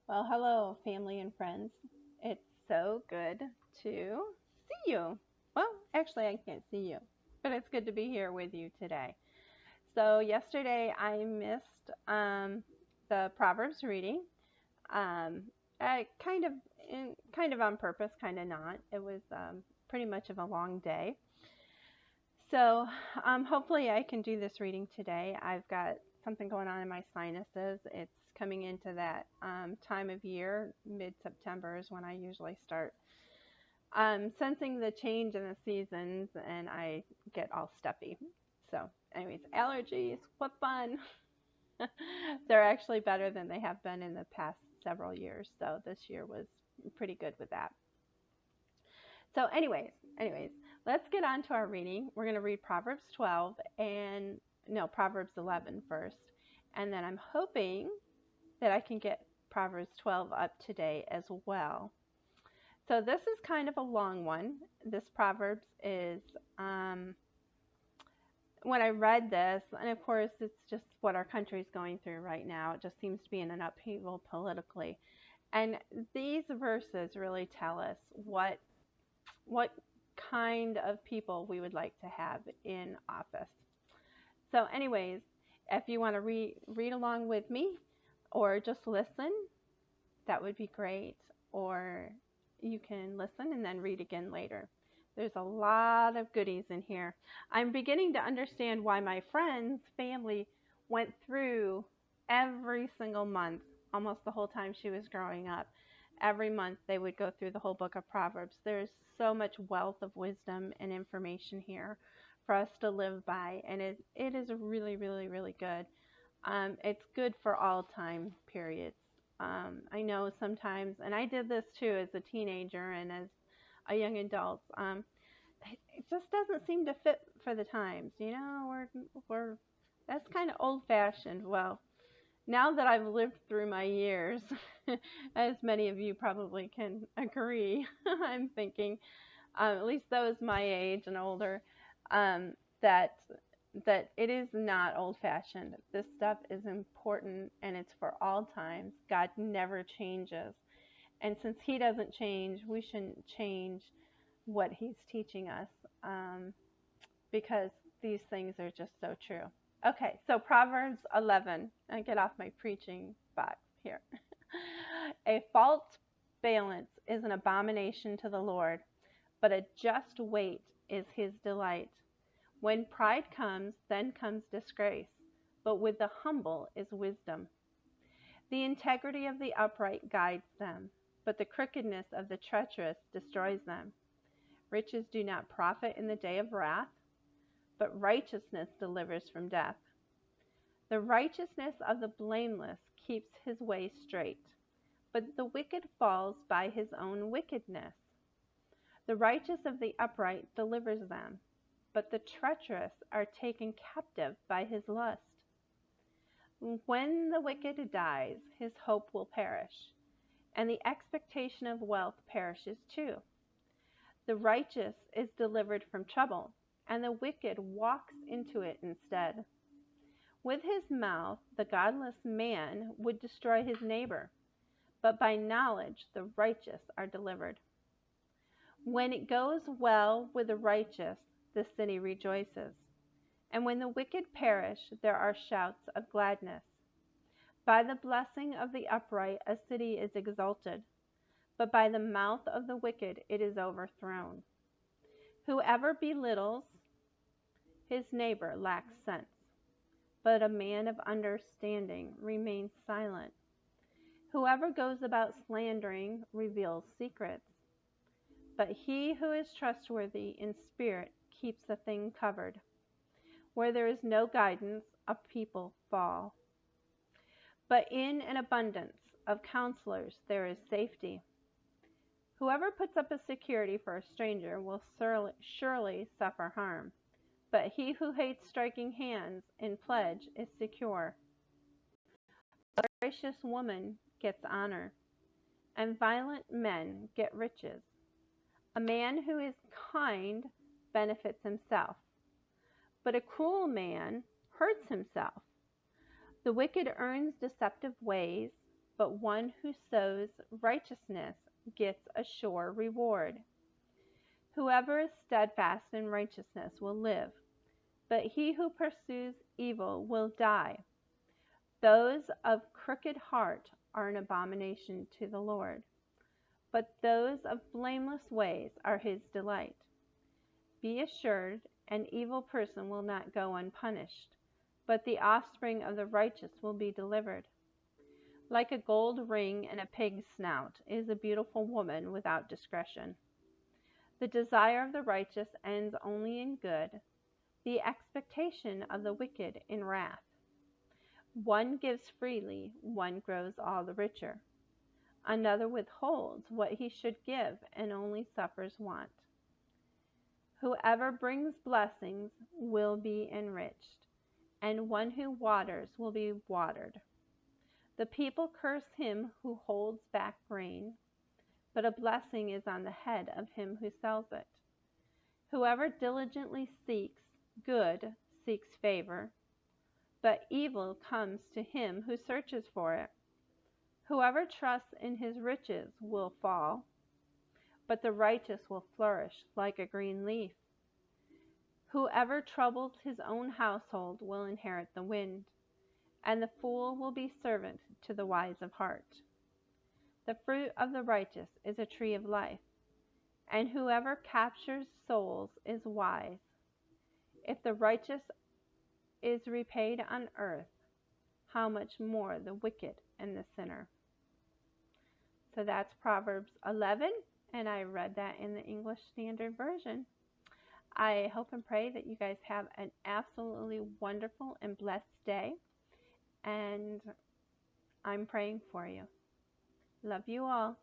Well, hello, family and friends. It's so good to see you. Well, actually, I can't see you, but it's good to be here with you today. So, yesterday I missed the Proverbs reading. Um, I kind of on purpose, kind of not. It was pretty much of a long day. So, hopefully, I can do this reading today. I've got something going on in my sinuses. It's coming into that time of year. Mid September is when I usually start sensing the change in the seasons, and I get all stuffy. So, anyways, allergies, what fun! They're actually better than they have been in the past several years. So, this year was pretty good with that. So, anyways, let's get on to our reading. We're going to read Proverbs 12 and no, Proverbs 11 first. And then I'm hoping that I can get Proverbs 12 up today as well. So, this is kind of a long one. This Proverbs is, when I read this, and of course, it's just what our country is going through right now. It just seems to be in an upheaval politically. And these verses really tell us what kind of people we would like to have in office. So, anyways, if you want to read along with me or just listen, that would be great. Or you can listen and then read again later. There's a lot of goodies in here. I'm beginning to understand why my friend's family went through every single month, almost the whole time she was growing up. Every month they would go through the whole book of Proverbs. There's so much wealth of wisdom and information here for us to live by, and it is really, really, really good. It's good for all time periods. I know sometimes, and I did this too as a teenager and as a young adult. It just doesn't seem to fit for the times. We're that's kind of old fashioned. Well, now that I've lived through my years, as many of you probably can agree, I'm thinking, at least those my age and older, um, that that it is not old fashioned. This stuff is important and it's for all times. God never changes. And since He doesn't change, we shouldn't change what He's teaching us, because these things are just so true. Okay, so Proverbs 11. I get off my preaching box here. A false balance is an abomination to the Lord, but a just weight is His delight. When pride comes, then comes disgrace, but with the humble is wisdom. The integrity of the upright guides them, but the crookedness of the treacherous destroys them. Riches do not profit in the day of wrath, but righteousness delivers from death. The righteousness of the blameless keeps his way straight, but the wicked falls by his own wickedness. The righteous of the upright delivers them, but the treacherous are taken captive by his lust. When the wicked dies, his hope will perish, and the expectation of wealth perishes too. The righteous is delivered from trouble, and the wicked walks into it instead. With his mouth, the godless man would destroy his neighbor, but by knowledge the righteous are delivered. When it goes well with the righteous, the city rejoices, and when the wicked perish, there are shouts of gladness. By the blessing of the upright a city is exalted, but by the mouth of the wicked it is overthrown. Whoever belittles his neighbor lacks sense, but a man of understanding remains silent. Whoever goes about slandering reveals secrets, but he who is trustworthy in spirit keeps a thing covered. Where there is no guidance, a people fall. But in an abundance of counselors there is safety. Whoever puts up a security for a stranger will surely suffer harm, but he who hates striking hands in pledge is secure. A gracious woman gets honor, and violent men get riches. A man who is kind benefits himself, but a cruel man hurts himself. The wicked earns deceptive ways, but one who sows righteousness gets a sure reward. Whoever is steadfast in righteousness will live, but he who pursues evil will die. Those of crooked heart are an abomination to the Lord, but those of blameless ways are his delight. Be assured, an evil person will not go unpunished, but the offspring of the righteous will be delivered. Like a gold ring in a pig's snout is a beautiful woman without discretion. The desire of the righteous ends only in good, the expectation of the wicked in wrath. One gives freely, one grows all the richer. Another withholds what he should give and only suffers want. Whoever brings blessings will be enriched, and one who waters will be watered. The people curse him who holds back grain, but a blessing is on the head of him who sells it. Whoever diligently seeks good seeks favor, but evil comes to him who searches for it. Whoever trusts in his riches will fall, but the righteous will flourish like a green leaf. Whoever troubles his own household will inherit the wind, and the fool will be servant to the wise of heart. The fruit of the righteous is a tree of life, and whoever captures souls is wise. If the righteous is repaid on earth, how much more the wicked and the sinner. So that's Proverbs 11, and I read that in the English Standard Version. I hope and pray that you guys have an absolutely wonderful and blessed day, and I'm praying for you. Love you all.